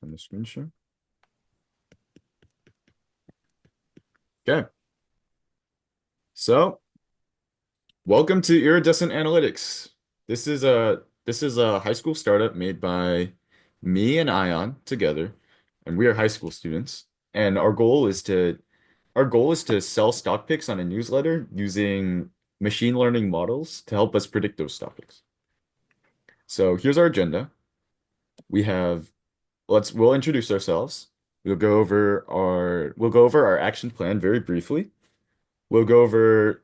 Turn the screen share. Okay. So, welcome to Iridescent Analytics. This is a high school startup made by me and Ion together, and we are high school students. And our goal is to sell stock picks on a newsletter using machine learning models to help us predict those stock picks. So, here's our agenda. We have we'll introduce ourselves. We'll go over our action plan very briefly. We'll go over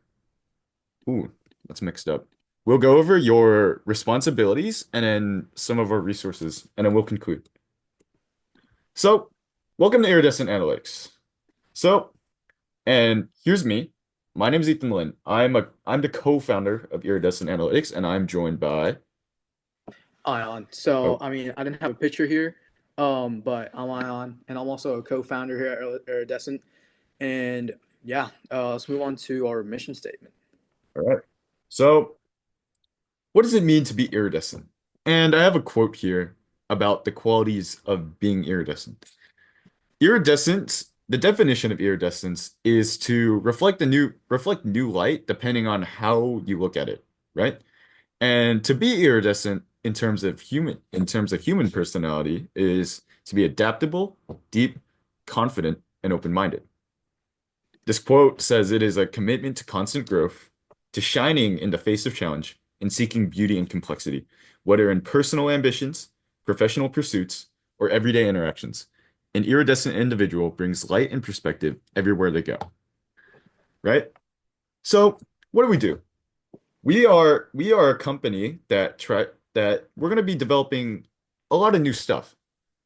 Ooh, that's mixed up. We'll go over your responsibilities and then some of our resources, and then we'll conclude. So, welcome to Iridescent Analytics. So, and here's me. My name is Ethan Lin. I'm the co-founder of Iridescent Analytics, and I'm joined by Ion. So, oh, I mean, I didn't have a picture here, but I'm Ion, and I'm also a co-founder here at Iridescent. And yeah, let's move on to our mission statement. all right. So, what does it mean to be iridescent? And I have a quote here about the qualities of being iridescent. Iridescence, the definition of iridescence is to reflect new light depending on how you look at it, right? And to be iridescent in terms of human personality is to be adaptable, deep, confident, and open-minded. This quote says it is a commitment to constant growth, to shining in the face of challenge, and seeking beauty and complexity, whether in personal ambitions, professional pursuits, or everyday interactions. An iridescent individual brings light and perspective everywhere they go, right? So, what do we do? We are a company that we're going to be developing a lot of new stuff,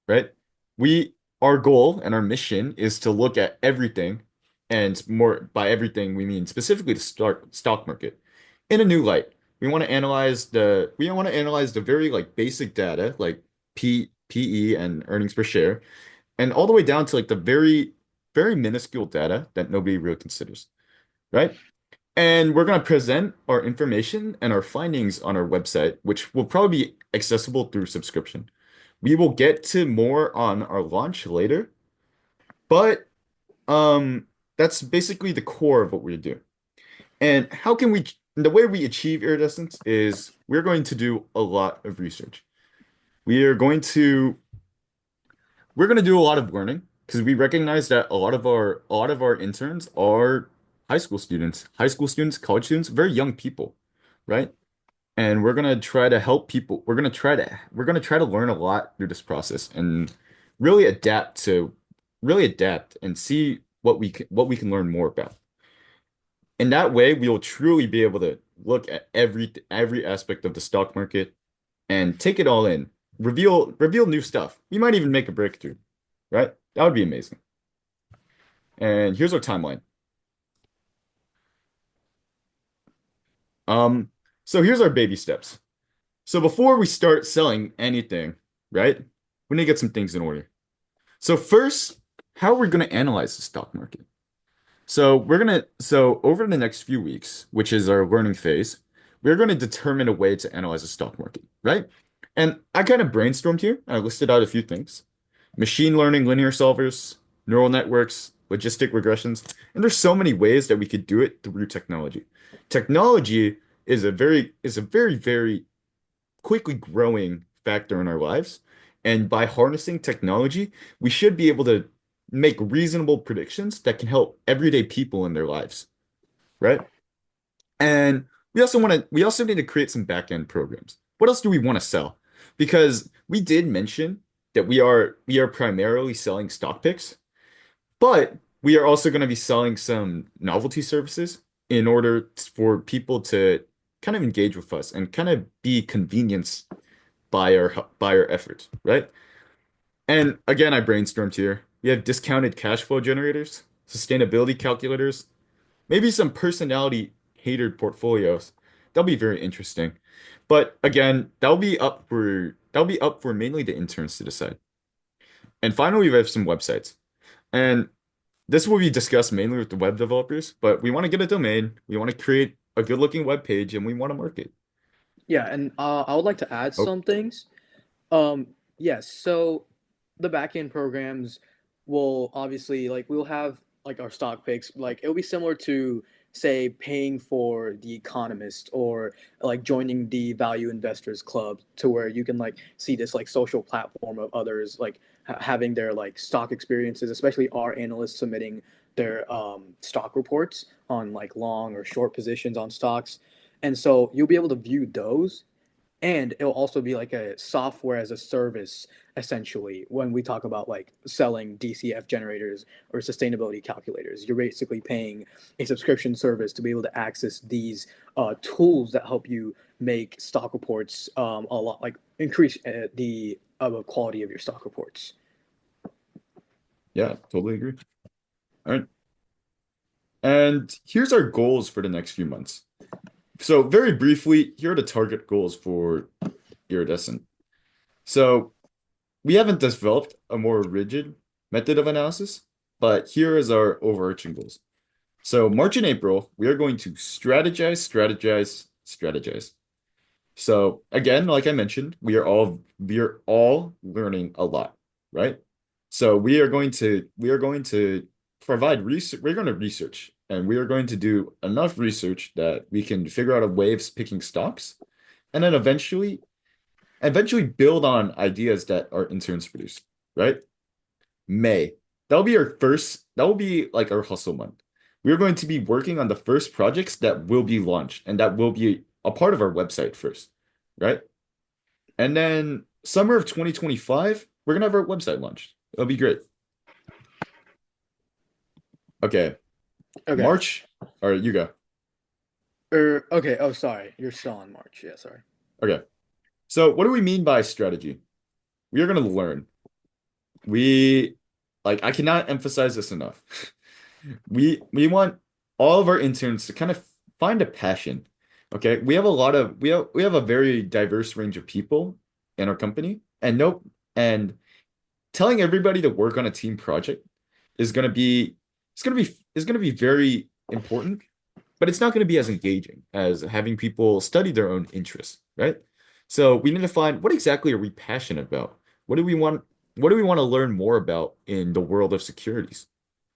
right? We Our goal and our mission is to look at everything, and more by everything we mean specifically the stock market in a new light. We want to analyze the very like basic data like PE and earnings per share, and all the way down to like the very minuscule data that nobody really considers, right? And we're going to present our information and our findings on our website, which will probably be accessible through subscription. We will get to more on our launch later, but that's basically the core of what we do. And the way we achieve iridescence is we're going to do a lot of research. We are going to we're going to do a lot of learning because we recognize that a lot of our interns are high school students, college students, very young people, right? And we're gonna try to help people. We're gonna try to learn a lot through this process and really adapt and see what we can learn more about. In that way, we will truly be able to look at every aspect of the stock market and take it all in. Reveal new stuff. We might even make a breakthrough, right? That would be amazing. And here's our timeline. Um, so here's our baby steps. So before we start selling anything, right? We need to get some things in order. So first, how are we going to analyze the stock market? So over the next few weeks, which is our learning phase, we're going to determine a way to analyze the stock market, right? And I kind of brainstormed here. I listed out a few things. Machine learning, linear solvers, neural networks, logistic regressions, and there's so many ways that we could do it through technology. Technology is a very quickly growing factor in our lives. And by harnessing technology, we should be able to make reasonable predictions that can help everyday people in their lives, right? And we also need to create some back-end programs. What else do we want to sell? Because we did mention that we are primarily selling stock picks, but we are also going to be selling some novelty services in order for people to kind of engage with us and kind of be convenienced by our efforts, right? And again, I brainstormed here. We have discounted cash flow generators, sustainability calculators, maybe some personality hatered portfolios. That'll be very interesting. But again, that'll be up for mainly the interns to decide. And finally, we have some websites. And this will be discussed mainly with the web developers, but we want to get a domain, we want to create a good-looking web page, and we want to market. Yeah, and I would like to add Oh, some things. Um, yes, so the back end programs will obviously like we'll have like our stock picks. Like it'll be similar to say paying for the Economist or like joining the Value Investors Club to where you can like see this like social platform of others like having their like stock experiences, especially our analysts submitting their stock reports on like long or short positions on stocks. And so you'll be able to view those, and it'll also be like a software as a service essentially when we talk about like selling DCF generators or sustainability calculators. You're basically paying a subscription service to be able to access these tools that help you make stock reports a lot like increase the quality of your stock reports. Yeah, totally agree. All right. And here's our goals for the next few months. So very briefly, here are the target goals for Iridescent. So we haven't developed a more rigid method of analysis, but here is our overarching goals. So March and April, we are going to strategize, strategize, strategize. So again, like I mentioned, we are all learning a lot, right? So we are going to provide research. We're going to research, and we are going to do enough research that we can figure out a way of picking stocks, and then eventually build on ideas that our interns produce, right? May. That will be like our hustle month. We're going to be working on the first projects that will be launched and that will be a part of our website first, right? And then summer of 2025, we're gonna have our website launched. It'll be great. Okay, Okay. March. All right, you go. Okay. Oh, sorry. You're still on March. Yeah, sorry. Okay. So what do we mean by strategy? We are gonna learn. We I cannot emphasize this enough. We want all of our interns to kind of find a passion. Okay, we have a very diverse range of people in our company, and nope, and telling everybody to work on a team project is gonna be is gonna be very important, but it's not gonna be as engaging as having people study their own interests, right? So we need to find what exactly are we passionate about? What do we want? What do we want to learn more about in the world of securities?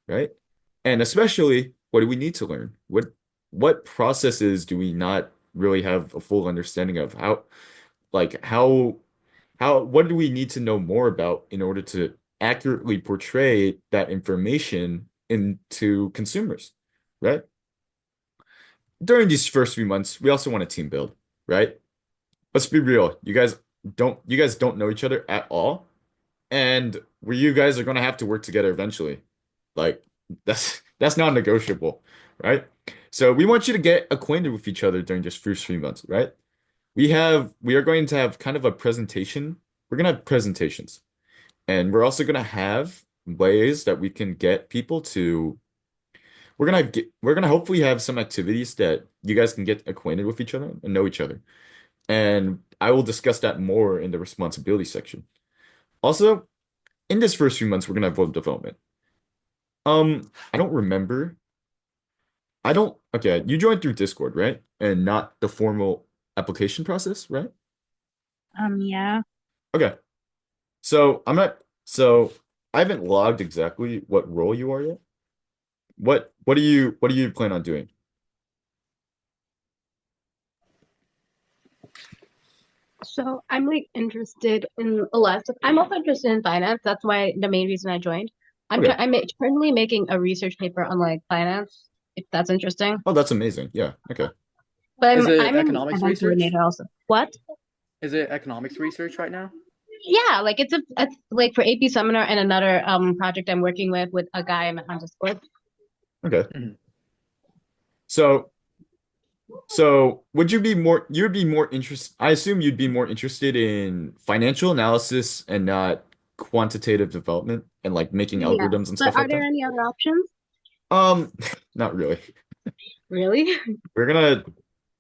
Right? And especially, what do we need to learn? What processes do we not really have a full understanding of? Like how what do we need to know more about in order to accurately portray that information into consumers, right? During these first few months, we also want a team build, right? Let's be real. You guys don't know each other at all, and where you guys are going to have to work together eventually. Like that's not negotiable, right? So we want you to get acquainted with each other during just first 3 months, right? We are going to have kind of a presentation. We're going to have presentations, and we're also going to have ways that we can get people to we're gonna hopefully have some activities that you guys can get acquainted with each other and know each other. And I will discuss that more in the responsibility section. Also, in this first few months, we're gonna have web development. I don't remember. I don't. Okay, you joined through Discord, right? And not the formal application process, right? Yeah. Okay. So I'm not. So I haven't logged exactly what role you are yet. What do you plan on doing? So I'm like interested in a lot of stuff. I'm also interested in finance. That's why the main reason I joined. Okay. Currently making a research paper on like finance, if that's interesting. Oh, that's amazing. Yeah. Okay. But Is it I'm an economics event research? coordinator also. What? Is it economics research right now? Yeah, like it's like for AP seminar and another project I'm working with a guy I met on Discord. Okay. Mhm. So would you be more, you'd be more interested, I assume you'd be more interested in financial analysis and not quantitative development and like making Yeah. algorithms and But stuff are like there that? any other options? Um, not really. Really? We're gonna,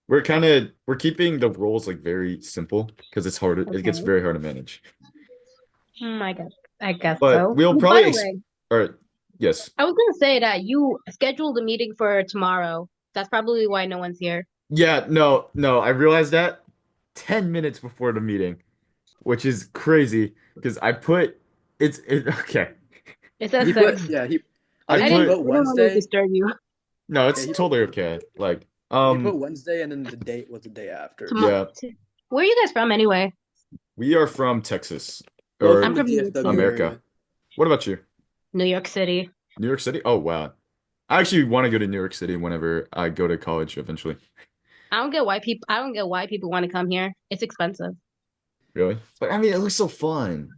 we're keeping the roles like very simple because it gets Okay. very hard to manage. I guess But so. we'll Oh, by probably, the way, or yes. I was gonna say that you scheduled a meeting for tomorrow. That's probably why no one's here. Yeah, no, I realized that 10 minutes before the meeting, which is crazy because Okay. It says He put 6. yeah he. I I think I he didn't. put put I don't want to Wednesday. disturb you. no, Yeah, it's totally okay. Like, he put Wednesday, and then the date was the day after. Tomorrow. yeah, Where are you guys from anyway? we are from Texas Both I'm from or the from New York DFW City. America. area. What about you? New York City. New York City? Oh, wow. I actually want to go to New York City whenever I go to college eventually. I don't get why people. I don't get why people want to come here. It's expensive. Really? But I mean, it looks so fun.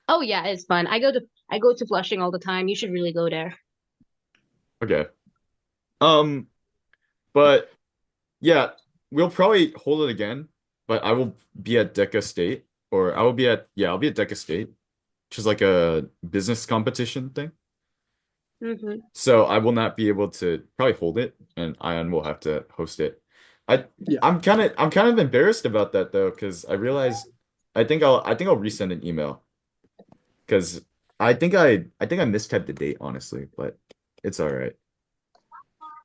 Oh yeah, it's fun. I go to Flushing all the time. You should really go there. Okay. Um, but yeah, we'll probably hold it again, but I will be at Deca State or I will be at yeah, I'll be at Deca State, which is like a business competition thing. Hmm. So I will not be able to probably hold it, and Ion will have to host it. I Yeah. I'm kind of embarrassed about that though, because I realize I think I'll resend an email because I think I mistyped the date honestly, but it's all right.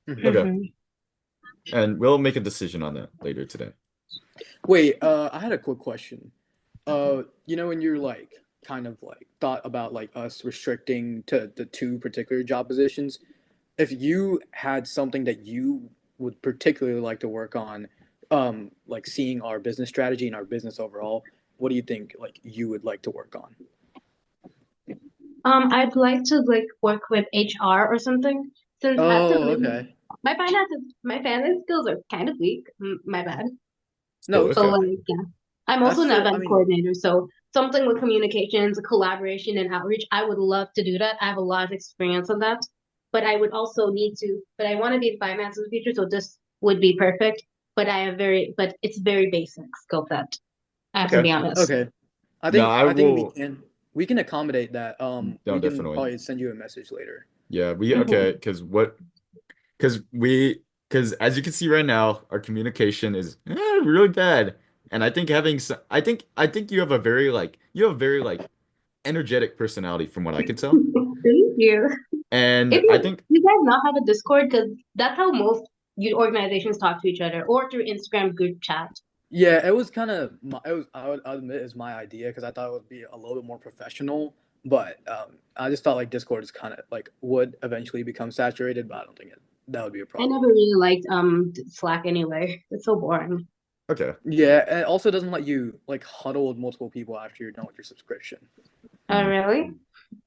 Mhm. Okay, Hmm. and we'll make a decision on that later today. Wait, I had a quick question. When you're like kind of like thought about like us restricting to the two particular job positions, if you had something that you would particularly like to work on, like seeing our business strategy and our business overall, what do you think like you would like to work on? I'd like to like work with HR or something, since that's Oh, something okay. my finance skills are kind of weak. My bad. No, Oh, it's So okay. fine. like yeah, I'm also That's an for, I event mean, coordinator, so something with communications, collaboration, and outreach. I would love to do that. I have a lot of experience on that, but I would also need to. But I want to be in finance in the future, so this would be perfect. But it's very basic skill set. I have to Okay. be honest. okay. I No, think I I think will. we can accommodate that. No, We can definitely. probably send you a message later. Yeah, we okay, Hmm. because as you can see right now, our communication is really bad. And I think I think you have a very energetic personality from what I could tell. Thank you. And If I you think you guys not have a Discord, because that's how most you organizations talk to each other, or through Instagram group chat. Yeah, it was kind of it was I would admit it's my idea because I thought it would be a little bit more professional, but I just thought like Discord is kind of like would eventually become saturated, but I don't think that would be a I problem. never really liked Slack anyway. It's so boring. okay. Yeah, and it also doesn't let you like huddle with multiple people after you're done with your subscription. Oh, Hmm. really?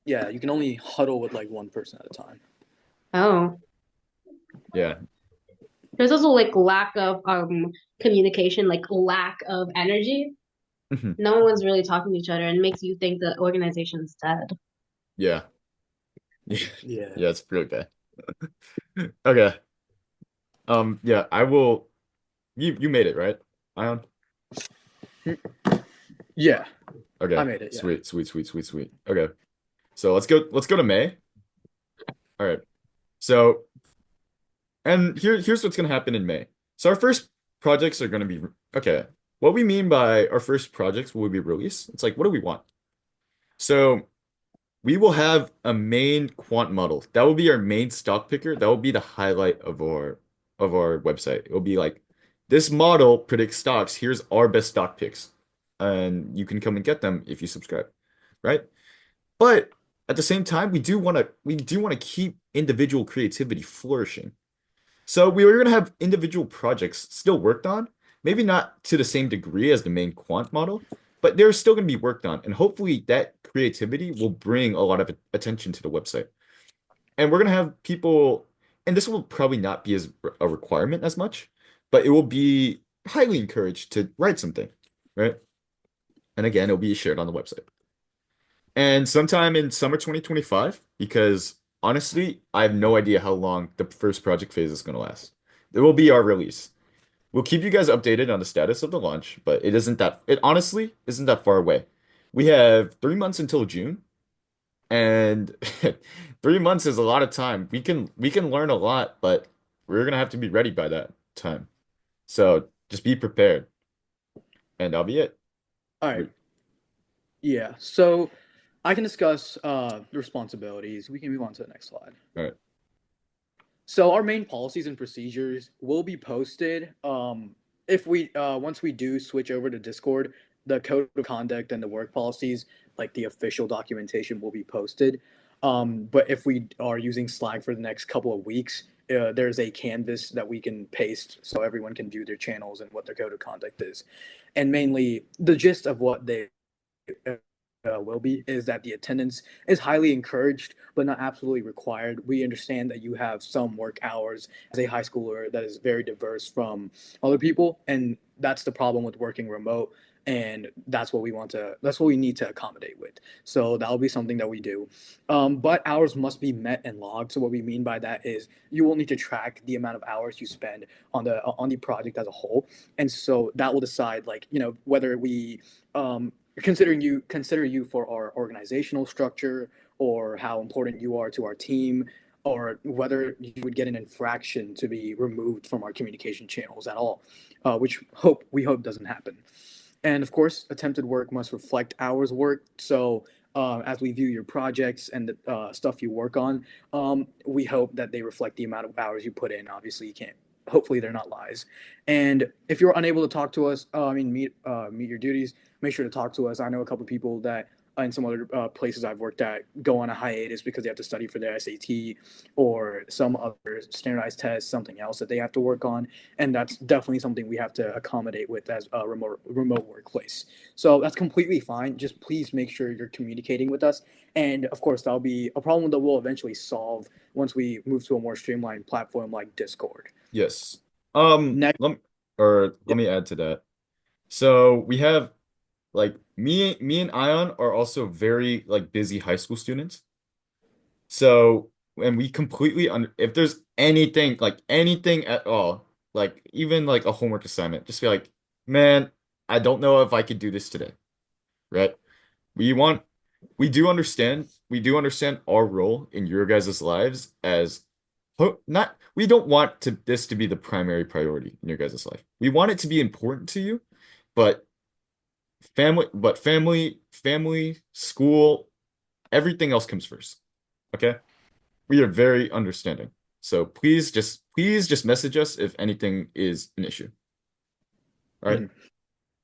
Yeah, you can only huddle with like one person at a time. Oh. Yeah. There's also like lack of communication, like lack of energy. Mhm. No one's really talking to each other and it makes you think the organization's dead. Yeah. Yeah. Yeah. Yeah, it's really bad. Okay. Yeah, I will you made it, right? Ion? Yeah, I Okay. made it. Yeah. Sweet, sweet, sweet, sweet, sweet. Okay. So let's go to May. All right. So and here's what's gonna happen in May. So our first projects are gonna be okay. What we mean by our first projects will be released. It's like what do we want? So we will have a main quant model. That will be our main stock picker. That will be the highlight of our website. It will be like this model predicts stocks. Here's our best stock picks. And you can come and get them if you subscribe, right? But at the same time, we do want to keep individual creativity flourishing. So we were going to have individual projects still worked on, maybe not to the same degree as the main quant model, but they're still going to be worked on. And hopefully that creativity will bring a lot of attention to the website. And we're going to have people, and this will probably not be as a requirement as much, but it will be highly encouraged to write something, right? And again, it'll be shared on the website. And sometime in summer 2025, because honestly, I have no idea how long the first project phase is going to last. It will be our release. We'll keep you guys updated on the status of the launch, but it honestly isn't that far away. We have 3 months until June, and 3 months is a lot of time. We can learn a lot, but we're gonna have to be ready by that time. So just be prepared, and that'll be it. All right. We, Yeah. So I can discuss the responsibilities. We can move on to the next slide. all right. So our main policies and procedures will be posted if we once we do switch over to Discord. the code of conduct and the work policies, like the official documentation, will be posted. But if we are using Slack for the next couple of weeks, there's a canvas that we can paste so everyone can view their channels and what their code of conduct is. And mainly, the gist of what they will be is that the attendance is highly encouraged but not absolutely required. We understand that you have some work hours as a high schooler that is very diverse from other people, and that's the problem with working remote. And that's what we need to accommodate with. So that'll be something that we do. But hours must be met and logged. So what we mean by that is you will need to track the amount of hours you spend on the project as a whole. And so that will decide, like, whether we consider you for our organizational structure, or how important you are to our team, or whether you would get an infraction to be removed from our communication channels at all, which we hope doesn't happen. And of course, attempted work must reflect hours worked. So as we view your projects and the stuff you work on, we hope that they reflect the amount of hours you put in. Obviously, you can't. Hopefully, they're not lies. And if you're unable to talk to us, meet your duties. Make sure to talk to us. I know a couple of people that in some other places I've worked at go on a hiatus because they have to study for their SAT or some other standardized test, something else that they have to work on, and that's definitely something we have to accommodate with as a remote workplace. So that's completely fine. Just please make sure you're communicating with us, and of course that'll be a problem that we'll eventually solve once we move to a more streamlined platform like Discord. Yes. Next, Let me add to that. So we have like me and Ion are also very like busy high school students. So and we completely under if there's anything like anything at all, like even like a homework assignment, just be like, man, I don't know if I could do this today, right? We want we do understand our role in your guys' lives as not we don't want this to be the primary priority in your guys' life. We want it to be important to you, but family, school, everything else comes first. Okay? We are very understanding. So please just message us if anything is an issue. All right? mhm.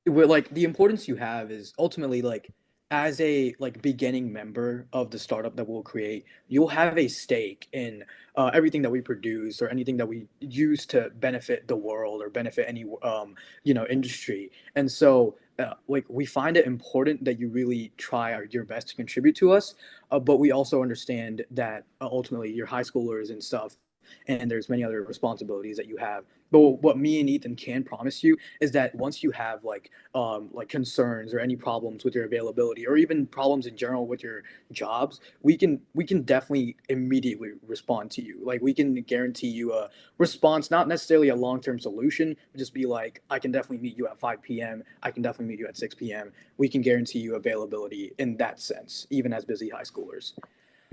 Where, like, the importance you have is ultimately, like, as a like beginning member of the startup that we'll create, you'll have a stake in everything that we produce or anything that we use to benefit the world or benefit any industry. And so like, we find it important that you really try your best to contribute to us, but we also understand that ultimately you're high schoolers and stuff, and there's many other responsibilities that you have. But what me and Ethan can promise you is that once you have like concerns or any problems with your availability, or even problems in general with your jobs, we can definitely immediately respond to you. Like, we can guarantee you a response, not necessarily a long-term solution, but just be like, I can definitely meet you at 5 p.m. I can definitely meet you at 6 p.m. We can guarantee you availability in that sense, even as busy high schoolers.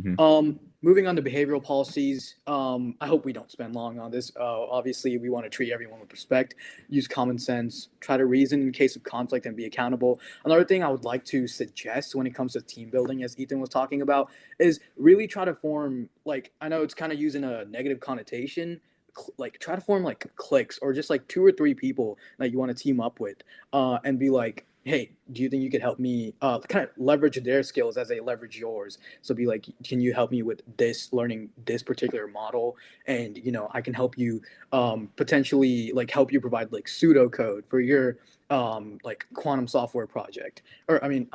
Mhm. Moving on to behavioral policies. I hope we don't spend long on this. Obviously, we want to treat everyone with respect, use common sense, try to reason in case of conflict, and be accountable. Another thing I would like to suggest when it comes to team building, as Ethan was talking about, is really try to form, like, I know it's kind of using a negative connotation, like, try to form like cliques, or just like two or three people that you want to team up with, and be like, hey, do you think you could help me kind of leverage their skills as they leverage yours? So be like, can you help me with this, learning this particular model? And I can help you potentially, like, help you provide like pseudocode for your like quantum software project, or I mean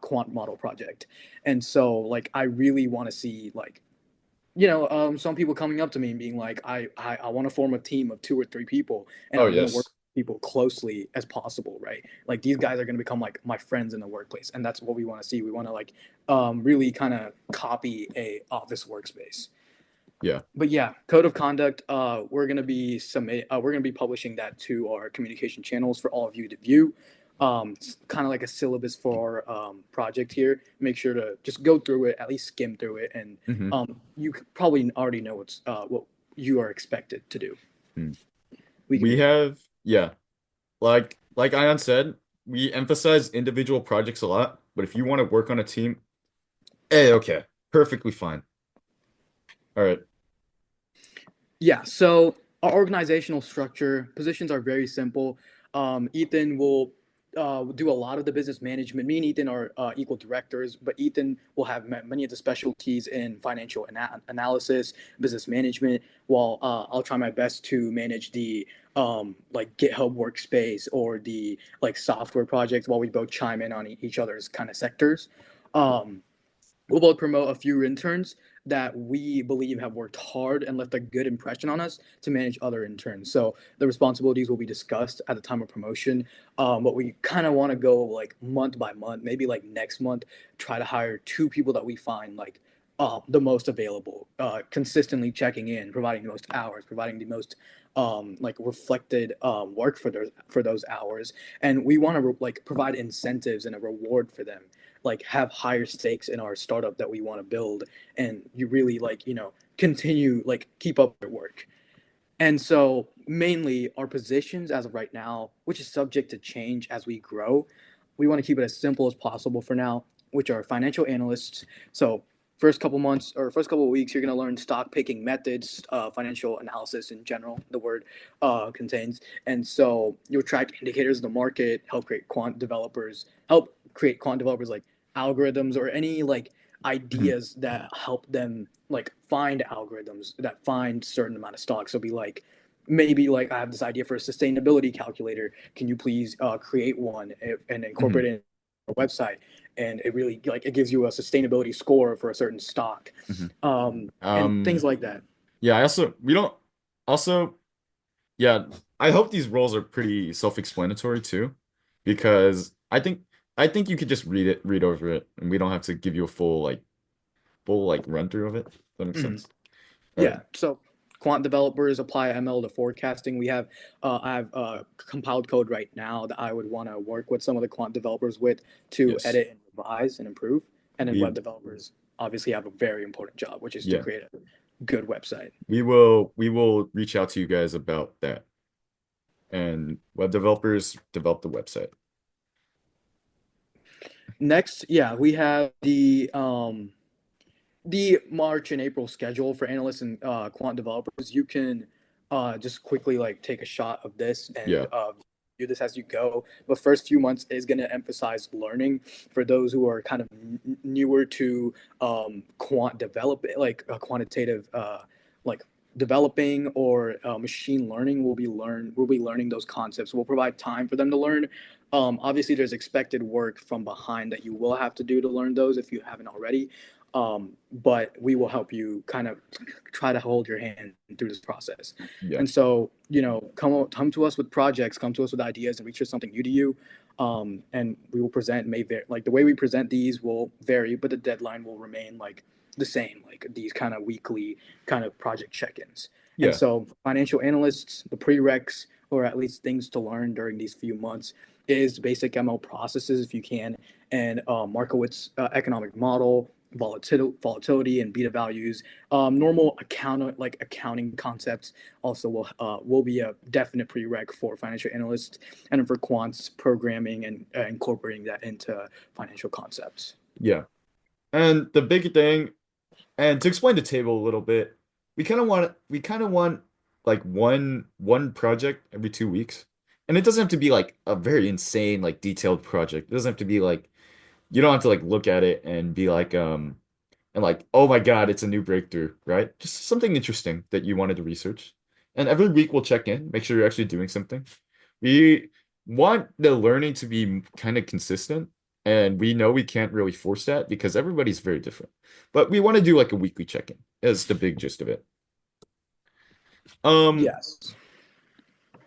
quant model project. And so, like, I really want to see, like, some people coming up to me and being like, I want to form a team of two or three people, and Oh I'm going to work yes. with people closely as possible, right? Like, these guys are going to become like my friends in the workplace, and that's what we want to see. We want to, like, really kind of copy a office workspace. Yeah. But yeah, code of conduct. We're gonna be publishing that to our communication channels for all of you to view. It's kind of like a syllabus for our project here. Make sure to just go through it, at least skim through it, and hmm you probably already know what you are expected to do. We can We move on. have yeah, like Ion said, we emphasize individual projects a lot, but if you want to work on a team, hey, okay, perfectly fine. All right. Yeah, so our organizational structure positions are very simple. Ethan will do a lot of the business management. Me and Ethan are equal directors, but Ethan will have many of the specialties in financial analysis, business management, while I'll try my best to manage the like GitHub workspace or the like software projects while we both chime in on each other's kind of sectors. Um, we'll both promote a few interns that we believe have worked hard and left a good impression on us to manage other interns. So the responsibilities will be discussed at the time of promotion. But we kind of want to go like month by month, maybe like next month, try to hire two people that we find like the most available, consistently checking in, providing the most hours, providing the most like reflected work for those hours, and we want to like provide incentives and a reward for them, like have higher stakes in our startup that we want to build, and you really like continue like keep up your work. And so mainly our positions as of right now, which is subject to change as we grow, we want to keep it as simple as possible for now, which are financial analysts. So first couple months or first couple of weeks, you're going to learn stock picking methods, financial analysis in general, the word contains. And so you'll track indicators of the market, help create quant developers like algorithms or any like Mhm. ideas that help them like find algorithms that find certain amount of stocks. So be like, maybe like I have this idea for a sustainability calculator. Can you please create one and Mhm. incorporate it in our website? And it really like it gives you a sustainability score for a certain stock, Mhm. and things Um, like that. yeah, I also we don't also yeah, I hope these roles are pretty self-explanatory too, because I think you could just read over it, and we don't have to give you a full like run through of it. Does that makes Mhm. sense? All right. Yeah. So quant developers apply ML to forecasting. I have compiled code right now that I would want to work with some of the quant developers with to Yes. edit and revise and improve. And then We web developers obviously have a very important job, which is to yeah. create a good website. We will reach out to you guys about that. And web developers develop the website. Next, yeah, we have the March and April schedule for analysts and quant developers. You can just quickly like take a shot of this and Yeah. do this as you go. The first few months is going to emphasize learning for those who are kind of newer to quant development, like quantitative, like developing or machine learning. We'll be learning those concepts. We'll provide time for them to learn. Obviously, there's expected work from behind that you will have to do to learn those if you haven't already, but we will help you kind of try to hold your hand through this process. Yeah. And so, come to us with projects, come to us with ideas, and reach something new to you. And we will present, like the way we present these will vary, but the deadline will remain like the same, like these kind of weekly kind of project check-ins. And Yeah. so, financial analysts, the prereqs, or at least things to learn during these few months, is basic ML processes if you can, and Markowitz economic model, volatility and beta values. Normal accounting concepts also will be a definite prereq for financial analysts, and for quants, programming and incorporating that into financial concepts. Yeah. And the big thing, and to explain the table a little bit, we kind of want like one project every 2 weeks. And it doesn't have to be like a very insane, like detailed project. It doesn't have to be like you don't have to like look at it and be like and like, oh my God, it's a new breakthrough, right? Just something interesting that you wanted to research. And every week we'll check in, make sure you're actually doing something. We want the learning to be kind of consistent, and we know we can't really force that because everybody's very different. But we want to do like a weekly check-in is the big gist of it. Um, Yes.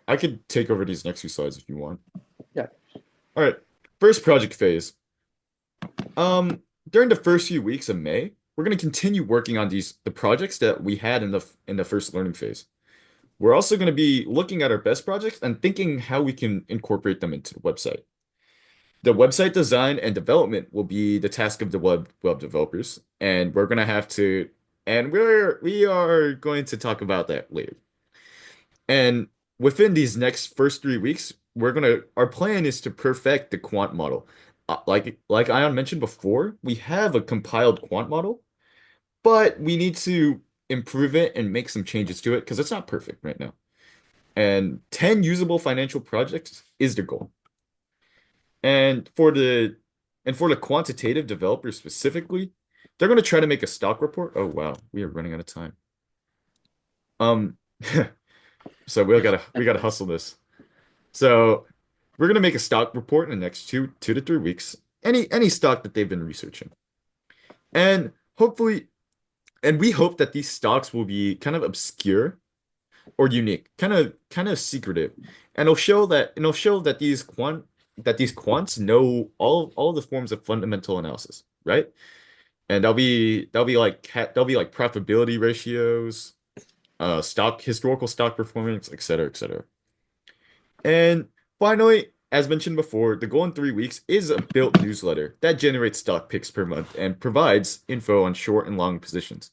I could take over these next few slides if you want. Yeah. All right. First project phase. During the first few weeks of May, we're going to continue working on the projects that we had in the first learning phase. We're also going to be looking at our best projects and thinking how we can incorporate them into the website. The website design and development will be the task of the web developers, and we are going to talk about that later. And within these next first 3 weeks, our plan is to perfect the quant model. Like Ion mentioned before, we have a compiled quant model, but we need to improve it and make some changes to it because it's not perfect right now. And 10 usable financial projects is the goal. And for the quantitative developers specifically, they're going to try to make a stock report. Oh wow, we are running out of time. Um, so Yes. we gotta hustle this. So we're gonna make a stock report in the next two to 3 weeks. Any stock that they've been researching, and hopefully, and we hope that these stocks will be kind of obscure or unique, kind of secretive, and it'll show that these quants know all the forms of fundamental analysis, right? And that'll be like profitability ratios, stock historical stock performance, et cetera, et cetera. And finally, as mentioned before, the goal in 3 weeks is a built newsletter that generates stock picks per month and provides info on short and long positions.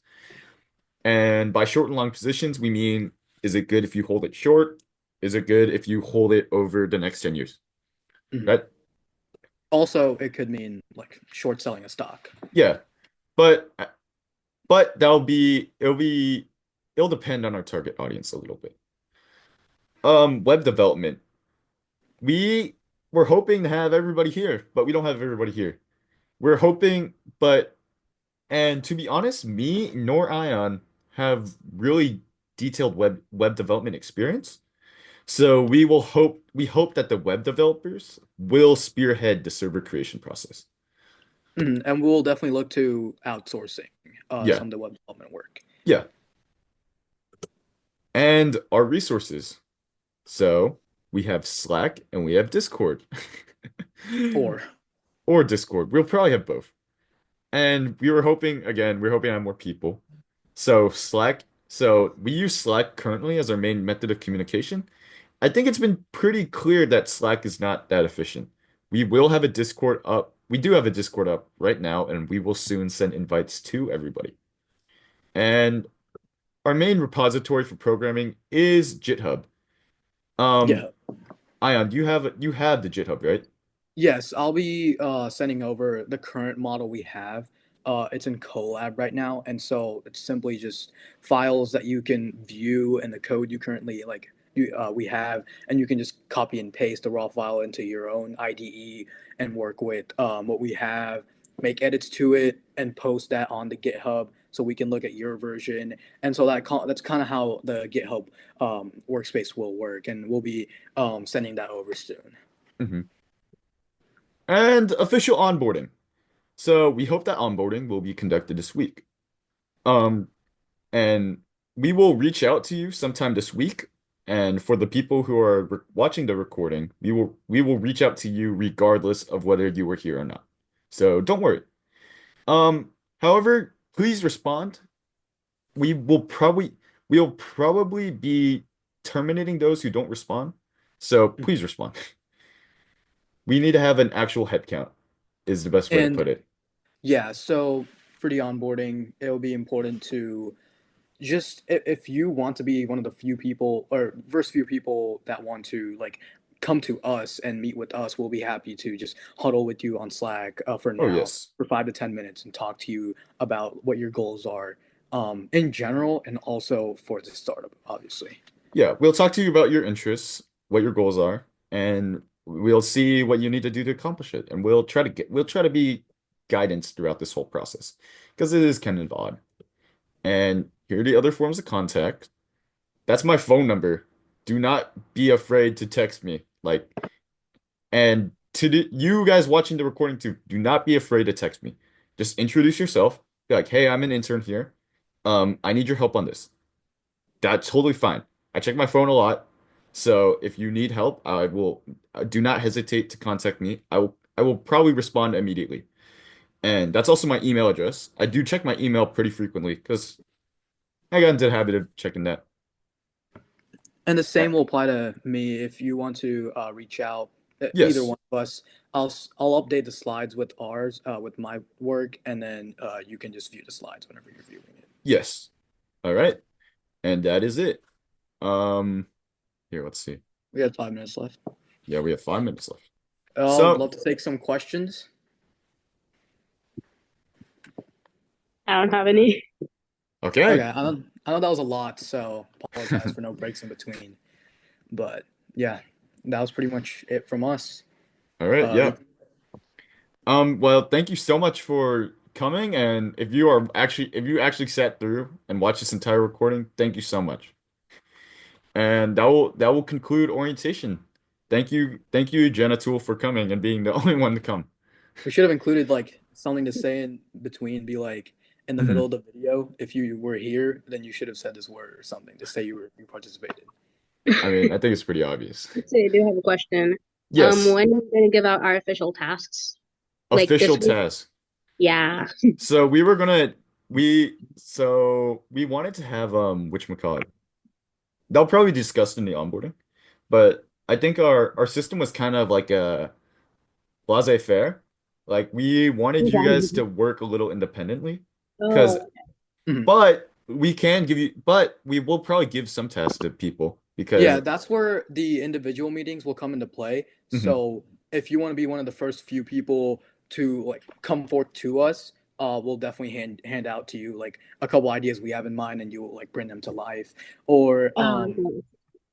And by short and long positions, we mean, is it good if you hold it short? Is it good if you hold it over the next 10 years? Mhm. Right? Also, it could mean like short selling a stock. Yeah. But but it'll depend on our target audience a little bit. Web development. We were hoping to have everybody here, but we don't have everybody here. We're hoping, but and to be honest, me nor Ion have really detailed web development experience. So we hope that the web developers will spearhead the server creation process. Mhm. And we'll definitely look to outsourcing Yeah. some of the web development work. Yeah. And our resources. So we have Slack and we have Discord. Or Or Discord. We'll probably have both. And we were hoping, again, we're hoping to have more people. So we use Slack currently as our main method of communication. I think it's been pretty clear that Slack is not that efficient. We will have a Discord up. We do have a Discord up right now, and we will soon send invites to everybody. And our main repository for programming is GitHub. Um, yeah. Ion, you have the GitHub, right? Yes, I'll be sending over the current model we have. It's in Colab right now, and so it's simply just files that you can view and the code you currently we have, and you can just copy and paste the raw file into your own IDE and work with what we have, make edits to it, and post that on the GitHub so we can look at your version. And so that's kind of how the GitHub workspace will work, and we'll be sending that over soon. Hmm. And official onboarding. So we hope that onboarding will be conducted this week. Um, and we will reach out to you sometime this week. And for the people who are watching the recording, we will reach out to you regardless of whether you were here or not. So don't worry. Um, however, please respond. We will probably we'll probably be terminating those who don't respond. So please respond. We need to have an actual head count, is the best way to And put it. yeah, so for the onboarding, it'll be important to just if you want to be one of the few people or first few people that want to like come to us and meet with us, we'll be happy to just huddle with you on Slack for Oh now yes. for 5 to 10 minutes and talk to you about what your goals are in general and also for the startup, obviously. Yeah, we'll talk to you about your interests, what your goals are, and we'll see what you need to do to accomplish it. And we'll try to be guidance throughout this whole process because it is kind of odd. And here are the other forms of contact. That's my phone number. Do not be afraid to text me. And you guys watching the recording too, do not be afraid to text me. Just introduce yourself. Be like, hey, I'm an intern here. I need your help on this. That's totally fine. I check my phone a lot. So if you need help, I will do not hesitate to contact me. I will probably respond immediately. And that's also my email address. I do check my email pretty frequently because I got into the habit of checking that. And the Uh, same will apply to me if you want to reach out, either yes. one of us. I'll update the slides with ours, with my work, and then you can just view the slides whenever you're viewing it. Yes. All right. And that is it. Um, Here, let's see. We have 5 minutes left. Yeah, we have 5 minutes left. I'd So, love to take some questions. I don't have any. Okay, okay. I know that was a lot, so apologize for no breaks in between. But yeah, that was pretty much it from us. All right. You Yeah. Well, thank you so much for coming. And if you actually sat through and watched this entire recording, thank you so much. And that will conclude orientation. Thank you, Jenna Tool, for coming and being the only one to come. We should have included like something to say in between, be like in the middle Mhm. of the video. If you were here, then you should have said this word or something to say you participated. I mean, I think it's pretty obvious. So I do have a question. Yes, When are we going to give out our official tasks? Like official this week? task. Yeah. So we wanted to have whatchamacallit. They'll probably be discussed in the onboarding, but I think our system was kind of like a laissez-faire. Like we wanted you guys to work a little independently, because Oh, Mhm. but we will probably give some tasks to people because Yeah, that's where the individual meetings will come into play. Mhm, So if you want to be one of the first few people to like come forth to us, we'll definitely hand out to you like a couple ideas we have in mind, and you will like bring them to life. Or okay.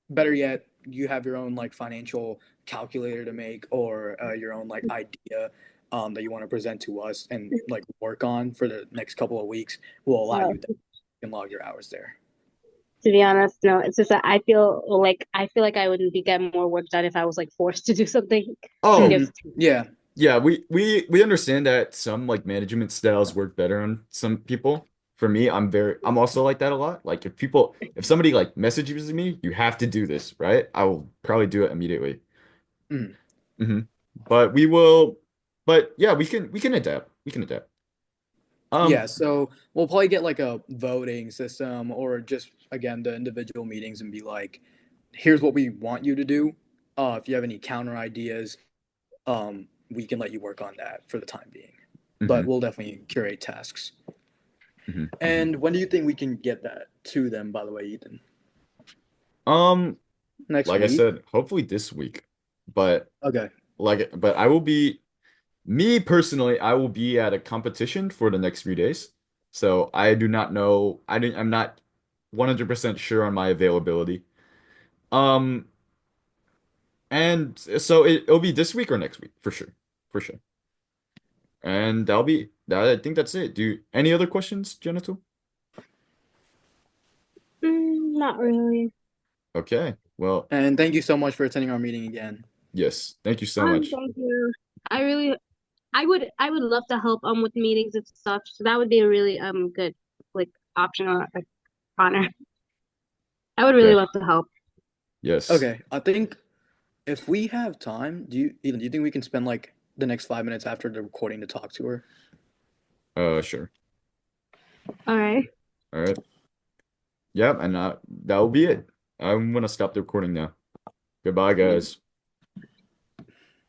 better yet, you have your own like financial calculator to make, or your own like idea that you want to present to us and like work on for the next couple of weeks. Will allow Oh, you to you can log your hours there. to be honest, no. It's just that I feel like I would be getting more work done if I was like forced to do something. oh Hmm. If Yeah. yeah, we understand that some like management styles work better on some people. For me, I'm also like that a lot. Like if somebody like messages me, you have to do this, right? I will probably do it immediately. Mhm. hmm But we will, but yeah, we can adapt. We can adapt. Yeah, Um, so we'll probably get like a voting system or just again the individual meetings and be like, here's what we want you to do. If you have any counter ideas, we can let you work on that for the time being. But mhm, we'll definitely curate tasks. mhm. And when do you think we can get that to them, by the way, Ethan? Um, Next like I week? said, hopefully this week. But Okay. but I will be me personally, I will be at a competition for the next 3 days. So I do not know. I'm not 100% sure on my availability. Um, and so it'll be this week or next week for sure. For sure. And that'll be that. I think that's it. Any other questions, Genital? not really. Okay. Well, And thank you so much for attending our meeting again. yes. Thank you so much. Thank you. I really, I would love to help with meetings and stuff. So that would be a really good like option or like, honor. I would really Okay. love to help. Yes. Okay, I think if we have time, do you think we can spend like the next 5 minutes after the recording to talk to her? Sure. All right. All right. Yep, and that will be it. I'm gonna stop the recording now. Goodbye, guys.